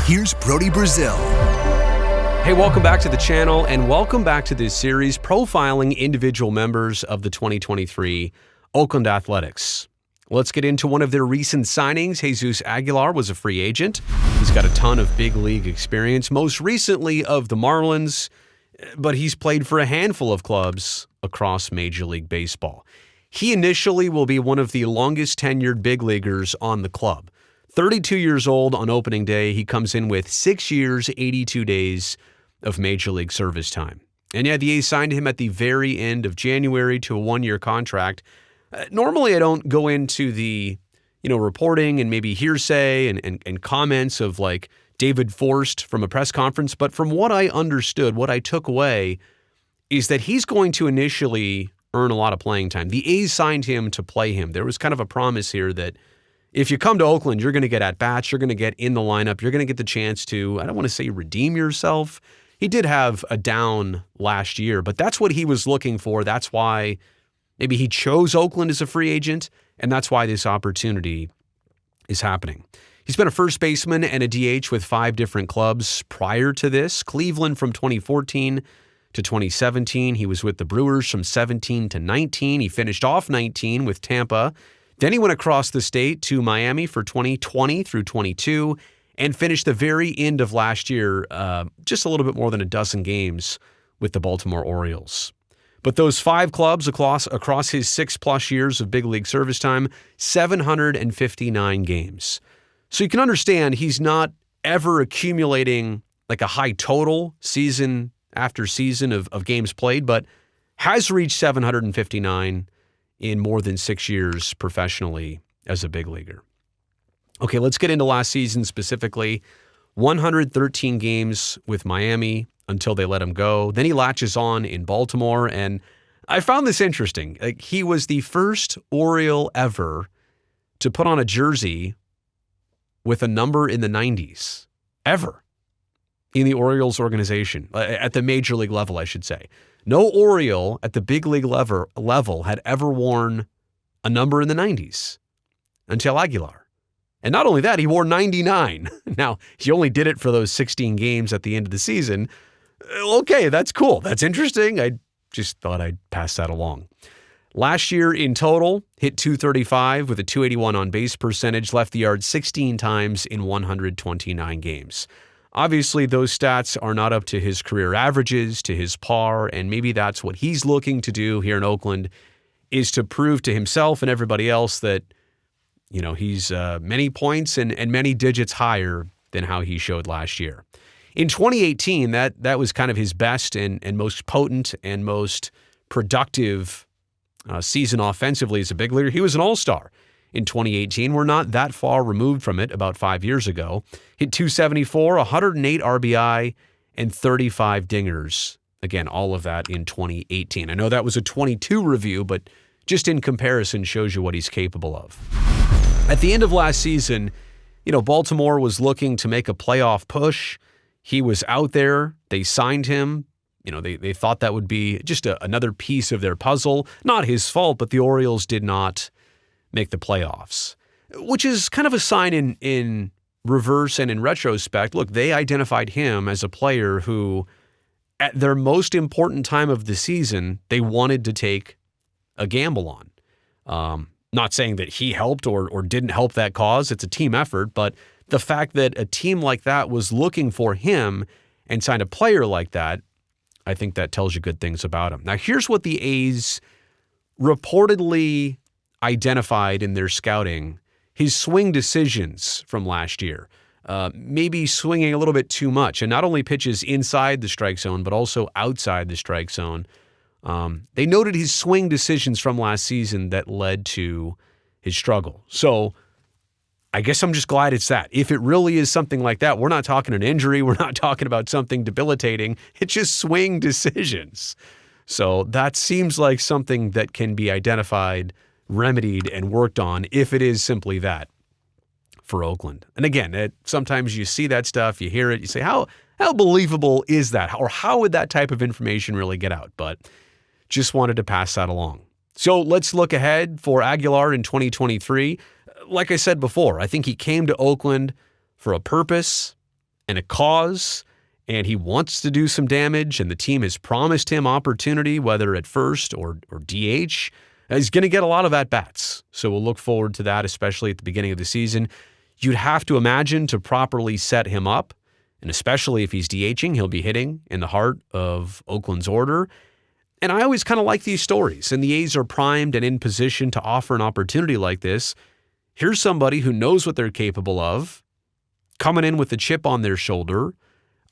here's Brody Brazil. Hey, welcome back to the channel, and welcome back to this series profiling individual members of the 2023 Oakland Athletics. Let's get into one of their recent signings. Jesús Aguilar was a free agent. He's got a ton of big league experience, most recently of the Marlins, but he's played for a handful of clubs across Major League Baseball. He initially will be one of the longest tenured big leaguers on the club. 32 years old on opening day, he comes in with 6 years, 82 days of Major League service time. And yeah, the A's signed him at the very end of January to a one-year contract. Normally, I don't go into the, reporting and maybe hearsay and comments of like David Forst from a press conference. But from what I understood, what I took away is that he's going to initially earn a lot of playing time. The A's signed him to play him. There was kind of a promise here that if you come to Oakland, you're going to get at-bats, you're going to get in the lineup, you're going to get the chance to, I don't want to say redeem yourself. He did have a down last year, but that's what he was looking for. That's why maybe he chose Oakland as a free agent, and that's why this opportunity is happening. He's been a first baseman and a DH with 5 different clubs prior to this. Cleveland from 2014 to 2017. He was with the Brewers from 17 to 19. He finished off 19 with Tampa. Then he went across the state to Miami for 2020 through 22 and finished the very end of last year, just a little bit more than a dozen games with the Baltimore Orioles. But those 5 clubs across his 6+ years of big league service time, 759 games. So you can understand he's not ever accumulating like a high total season after season of games played, but has reached 759 in more than 6 years professionally as a big leaguer. Okay, let's get into last season specifically. 113 games with Miami until they let him go. Then he latches on in Baltimore, and I found this interesting. Like, he was the first Oriole ever to put on a jersey with a number in the 90s, ever, in the Orioles organization, at the major league level, I should say. No Oriole at the big league level had ever worn a number in the 90s until Aguilar. And not only that, he wore 99. Now, he only did it for those 16 games at the end of the season. Okay, that's cool. That's interesting. I just thought I'd pass that along. Last year in total, hit .235 with a .281 on-base percentage, left the yard 16 times in 129 games. Obviously, those stats are not up to his career averages, to his par, and maybe that's what he's looking to do here in Oakland, is to prove to himself and everybody else that he's many points and many digits higher than how he showed last year. In 2018, that was kind of his best and most potent and most productive season offensively as a big leaguer. He was an all-star in 2018. We're not that far removed from it, about 5 years ago. Hit .274, 108 RBI, and 35 dingers. Again, all of that in 2018. I know that was a 22 review, but just in comparison shows you what he's capable of. At the end of last season, Baltimore was looking to make a playoff push. He was out there. They signed him. They thought that would be just another piece of their puzzle. Not his fault, but the Orioles did not make the playoffs, which is kind of a sign in reverse and in retrospect. Look, they identified him as a player who, at their most important time of the season, they wanted to take a gamble on. Not saying that he helped or didn't help that cause. It's a team effort, but the fact that a team like that was looking for him and signed a player like that, I think that tells you good things about him. Now, here's what the A's reportedly identified in their scouting: his swing decisions from last year. Maybe swinging a little bit too much, and not only pitches inside the strike zone, but also outside the strike zone. They noted his swing decisions from last season that led to his struggle. So I guess I'm just glad it's that. If it really is something like that, we're not talking an injury. We're not talking about something debilitating. It's just swing decisions. So that seems like something that can be identified, remedied, and worked on if it is simply that for Oakland. And again, sometimes you see that stuff, you hear it, you say, how believable is that? Or how would that type of information really get out? But just wanted to pass that along. So let's look ahead for Aguilar in 2023. Like I said before, I think he came to Oakland for a purpose, and a cause, and he wants to do some damage, and the team has promised him opportunity, whether at first or DH. He's going to get a lot of at-bats, so we'll look forward to that, especially at the beginning of the season. You'd have to imagine to properly set him up, and especially if he's DHing, he'll be hitting in the heart of Oakland's order. And I always kind of like these stories, and the A's are primed and in position to offer an opportunity like this. Here's somebody who knows what they're capable of, coming in with a chip on their shoulder.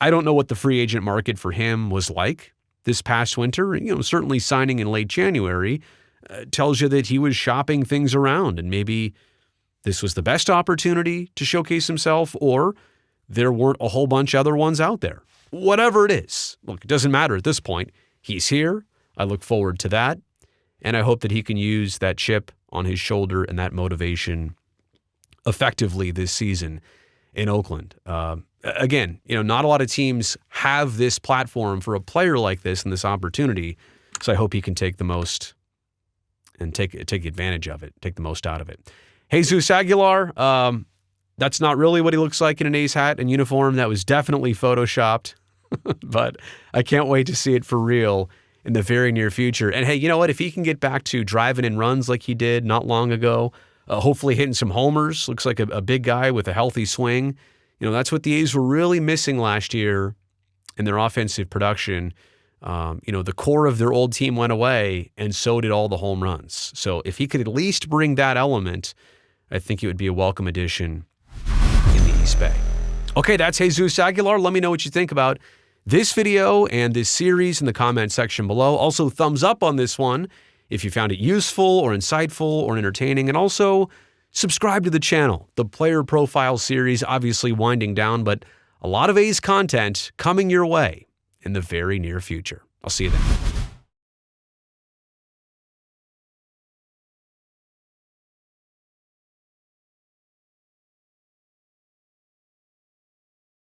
I don't know what the free agent market for him was like this past winter. Certainly signing in late January tells you that he was shopping things around, and maybe this was the best opportunity to showcase himself, or there weren't a whole bunch of other ones out there. Whatever it is, look, it doesn't matter at this point. He's here. I look forward to that, and I hope that he can use that chip on his shoulder and that motivation effectively this season in Oakland. Again, not a lot of teams have this platform for a player like this and this opportunity, so I hope he can take the most and take advantage of it, take the most out of it. Jesús Aguilar, that's not really what he looks like in an A's hat and uniform. That was definitely photoshopped, but I can't wait to see it for real in the very near future. And hey, you know what? If he can get back to driving in runs like he did not long ago, hopefully hitting some homers, looks like a big guy with a healthy swing. That's what the A's were really missing last year in their offensive production. The core of their old team went away, and so did all the home runs. So if he could at least bring that element, I think it would be a welcome addition in the East Bay. Okay, that's Jesús Aguilar. Let me know what you think about this video and this series in the comment section below. Also, thumbs up on this one if you found it useful or insightful or entertaining. And also, subscribe to the channel. The Player Profile series obviously winding down, but a lot of A's content coming your way in the very near future. I'll see you then.